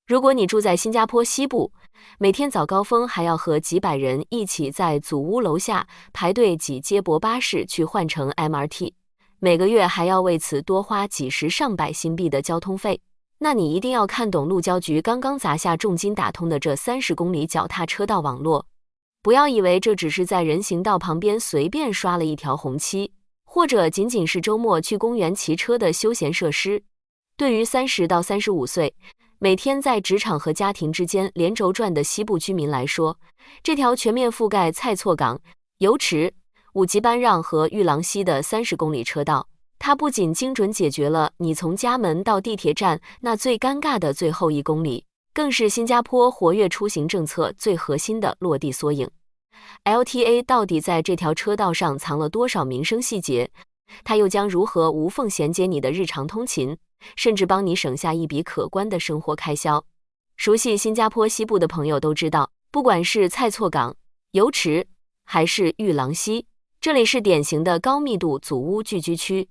如果你住在新加坡西部，每天早高峰还要和几百人一起在祖屋楼下排队挤接驳巴士去换乘 MRT， 每个月还要为此多花几十上百新币的交通费，那你一定要看懂路交局刚刚砸下重金打通的这30公里脚踏车道网络。不要以为这只是在人行道旁边随便刷了一条红漆，或者仅仅是周末去公园骑车的休闲设施。对于30到35岁，每天在职场和家庭之间连轴转的西部居民来说，这条全面覆盖蔡厝港、油池、五级班让和玉郎溪的30公里车道，它不仅精准解决了你从家门到地铁站那最尴尬的最后1公里，更是新加坡活跃出行政策最核心的落地缩影。LTA 到底在这条车道上藏了多少民生细节？它又将如何无缝衔接你的日常通勤，甚至帮你省下一笔可观的生活开销？熟悉新加坡西部的朋友都知道，不管是蔡厝港、油池还是玉郎溪，这里是典型的高密度祖屋聚居区。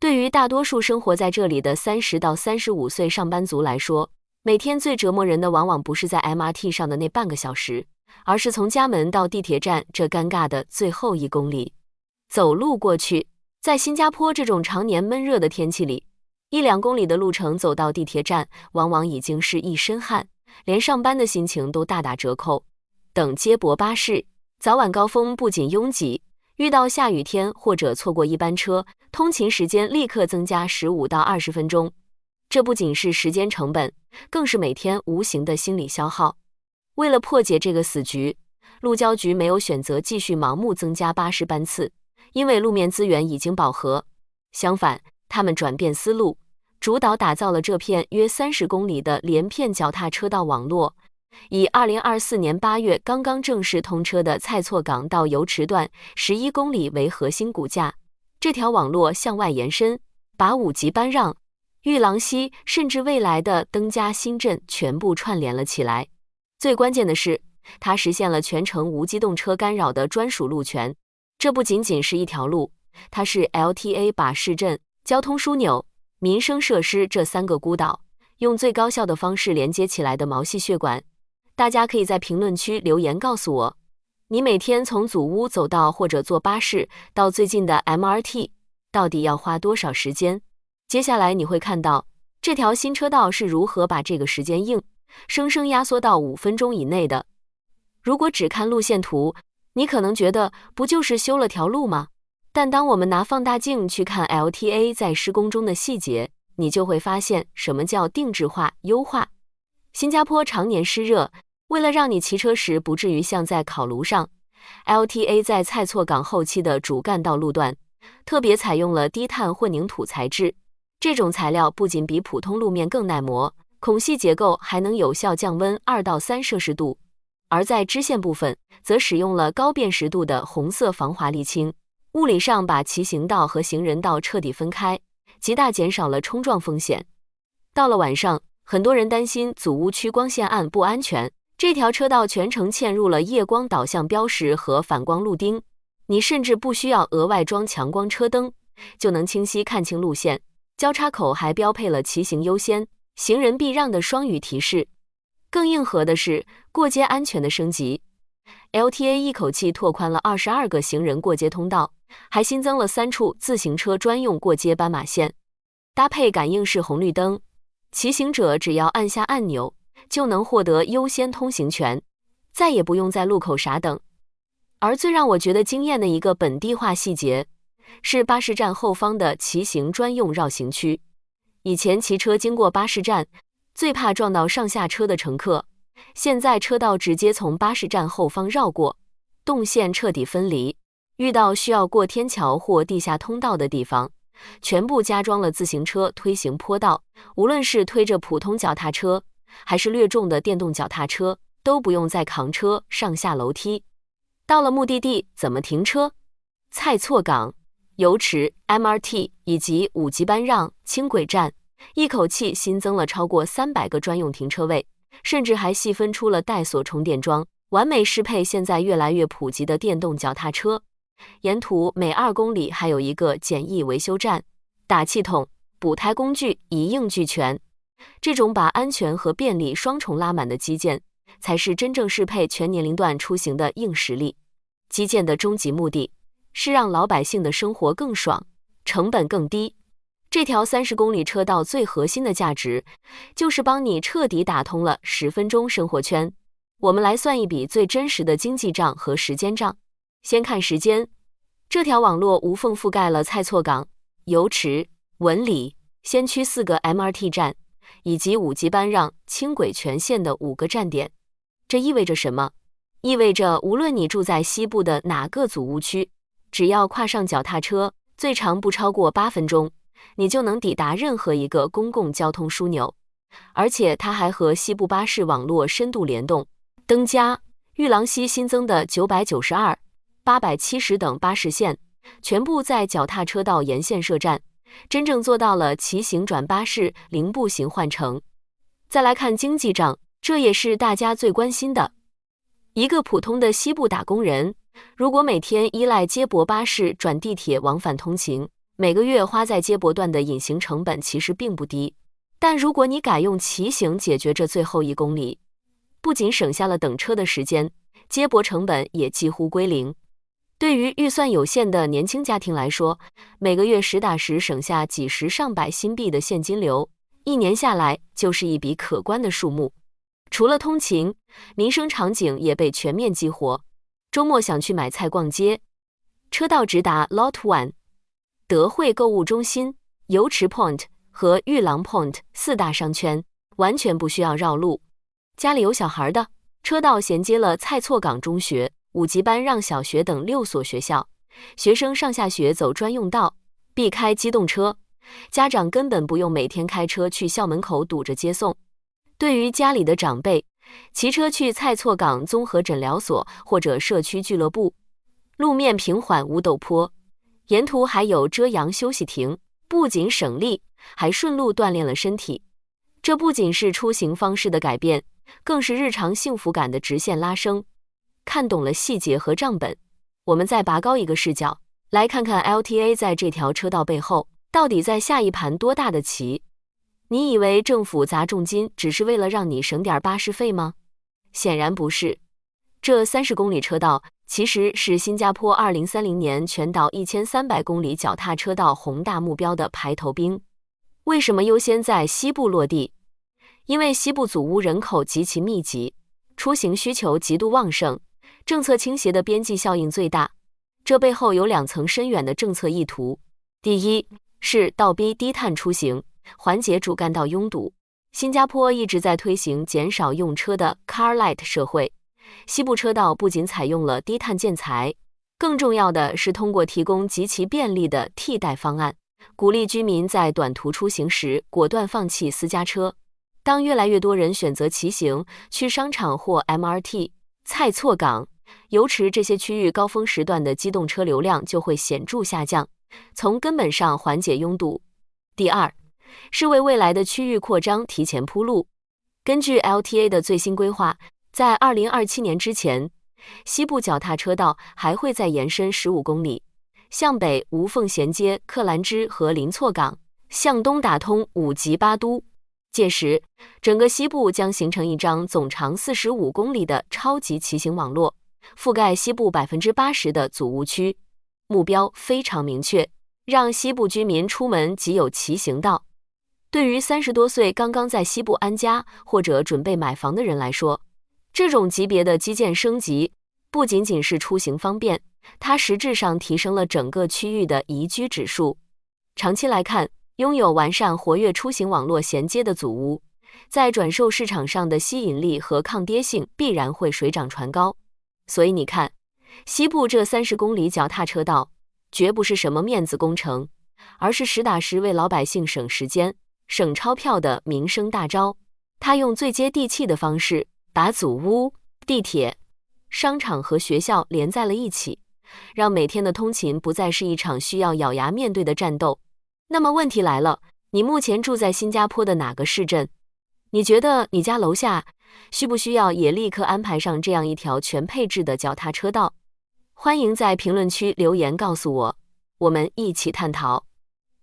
对于大多数生活在这里的30到35岁上班族来说，每天最折磨人的往往不是在 MRT 上的那半个小时，而是从家门到地铁站这尴尬的最后1公里。走路过去，在新加坡这种常年闷热的天气里，1-2公里的路程走到地铁站，往往已经是一身汗，连上班的心情都大打折扣。等接驳巴士，早晚高峰不仅拥挤，遇到下雨天或者错过一班车，通勤时间立刻增加15到20分钟。这不仅是时间成本，更是每天无形的心理消耗。为了破解这个死局，路交局没有选择继续盲目增加巴士班次，因为路面资源已经饱和。相反，他们转变思路，主导打造了这片约30公里的连片脚踏车道网络。以2024年8月刚刚正式通车的蔡厝港到油池段11公里为核心骨架，这条网络向外延伸，把五级班让、玉郎溪甚至未来的登嘉新镇全部串联了起来。最关键的是，它实现了全程无机动车干扰的专属路权。这不仅仅是一条路，它是 LTA 把市镇、交通枢纽、民生设施这3个孤岛用最高效的方式连接起来的毛细血管。大家可以在评论区留言告诉我，你每天从祖屋走到或者坐巴士到最近的 MRT 到底要花多少时间？接下来你会看到这条新车道是如何把这个时间生生压缩到5分钟以内的。如果只看路线图，你可能觉得不就是修了条路吗？但当我们拿放大镜去看 LTA 在施工中的细节，你就会发现什么叫定制化、优化。新加坡常年湿热，为了让你骑车时不至于像在烤炉上， LTA 在蔡厝港后期的主干道路段特别采用了低碳混凝土材质。这种材料不仅比普通路面更耐磨，孔隙结构还能有效降温2到3摄氏度。而在支线部分，则使用了高辨识度的红色防滑沥青，物理上把骑行道和行人道彻底分开，极大减少了冲撞风险。到了晚上，很多人担心祖屋区光线暗不安全，这条车道全程嵌入了夜光导向标识和反光路钉，你甚至不需要额外装强光车灯，就能清晰看清路线。交叉口还标配了骑行优先、行人避让的双语提示。更硬核的是过街安全的升级， LTA 一口气拓宽了22个行人过街通道，还新增了3处自行车专用过街斑马线，搭配感应式红绿灯，骑行者只要按下按钮就能获得优先通行权，再也不用在路口傻等。而最让我觉得惊艳的一个本地化细节是巴士站后方的骑行专用绕行区。以前骑车经过巴士站，最怕撞到上下车的乘客，现在车道直接从巴士站后方绕过，动线彻底分离。遇到需要过天桥或地下通道的地方，全部加装了自行车推行坡道，无论是推着普通脚踏车，还是略重的电动脚踏车，都不用再扛车上下楼梯。到了目的地怎么停车？蔡厝港、油池、MRT 以及五级班让、轻轨站一口气新增了超过300个专用停车位，甚至还细分出了带锁充电桩，完美适配现在越来越普及的电动脚踏车。沿途每2公里还有一个简易维修站，打气筒、补胎工具一应俱全。这种把安全和便利双重拉满的基建，才是真正适配全年龄段出行的硬实力。基建的终极目的是让老百姓的生活更爽，成本更低。这条30公里车道最核心的价值，就是帮你彻底打通了10分钟生活圈。我们来算一笔最真实的经济账和时间账。先看时间，这条网络无缝覆盖了蔡厝港、油池、文里、先驱4个 MRT 站，以及5级班让、轻轨全线的5个站点。这意味着什么？意味着无论你住在西部的哪个组屋区，只要跨上脚踏车，最长不超过8分钟，你就能抵达任何一个公共交通枢纽。而且它还和西部巴士网络深度联动，登嘉、玉郎西新增的992、870等巴士线，全部在脚踏车道沿线设站，真正做到了骑行转巴士、零步行换乘。再来看经济账，这也是大家最关心的。一个普通的西部打工人，如果每天依赖接驳巴士转地铁往返通勤，每个月花在接驳段的隐形成本其实并不低。但如果你改用骑行解决这最后1公里，不仅省下了等车的时间，接驳成本也几乎归零。对于预算有限的年轻家庭来说，每个月实打实省下几十上百新币的现金流，1年下来就是一笔可观的数目。除了通勤，民生场景也被全面激活。周末想去买菜逛街，车道直达 Lot One、德惠购物中心、油池 Point 和玉郎 Point 4大商圈，完全不需要绕路。家里有小孩的，车道衔接了蔡厝港中学、5级班让小学等6所学校，学生上下学走专用道，避开机动车，家长根本不用每天开车去校门口堵着接送。对于家里的长辈，骑车去蔡厝港综合诊疗所或者社区俱乐部，路面平缓无陡坡，沿途还有遮阳休息亭，不仅省力，还顺路锻炼了身体。这不仅是出行方式的改变，更是日常幸福感的直线拉升。看懂了细节和账本，我们再拔高一个视角，来看看 LTA 在这条车道背后到底在下一盘多大的棋。你以为政府砸重金只是为了让你省点巴士费吗？显然不是。这30公里车道其实是新加坡2030年全岛1300公里脚踏车道宏大目标的排头兵。为什么优先在西部落地？因为西部组屋人口极其密集，出行需求极度旺盛，政策倾斜的边际效应最大。这背后有2层深远的政策意图。第一，是倒逼低碳出行，缓解主干道拥堵。新加坡一直在推行减少用车的 Car Light 社会，西部车道不仅采用了低碳建材，更重要的是通过提供极其便利的替代方案，鼓励居民在短途出行时果断放弃私家车。当越来越多人选择骑行去商场或 MRT、蔡厝港、油池这些区域高峰时段的机动车流量就会显著下降，从根本上缓解拥堵。第二，是为未来的区域扩张提前铺路。根据 LTA 的最新规划，在2027年之前，西部脚踏车道还会再延伸15公里，向北无缝衔接克兰芝和林厝港，向东打通5级巴都。届时，整个西部将形成一张总长45公里的超级骑行网络，覆盖西部80%的组屋区。目标非常明确，让西部居民出门即有骑行道。对于30多岁刚刚在西部安家或者准备买房的人来说，这种级别的基建升级不仅仅是出行方便，它实质上提升了整个区域的宜居指数。长期来看，拥有完善活跃出行网络衔接的组屋，在转售市场上的吸引力和抗跌性必然会水涨船高。所以你看，西部这30公里脚踏车道绝不是什么面子工程，而是实打实为老百姓省时间、省钞票的民生大招。它用最接地气的方式把组屋、地铁、商场和学校连在了一起，让每天的通勤不再是一场需要咬牙面对的战斗。那么问题来了，你目前住在新加坡的哪个市镇？你觉得你家楼下需不需要也立刻安排上这样一条全配置的脚踏车道？欢迎在评论区留言告诉我，我们一起探讨。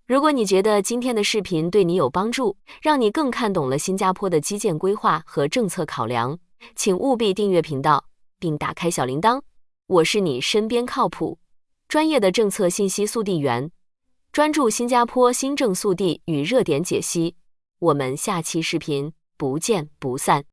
如果你觉得今天的视频对你有帮助，让你更看懂了新加坡的基建规划和政策考量，请务必订阅频道，并打开小铃铛。我是你身边靠谱、专业的政策信息速递员，专注新加坡新政速递与热点解析。我们下期视频不见不散。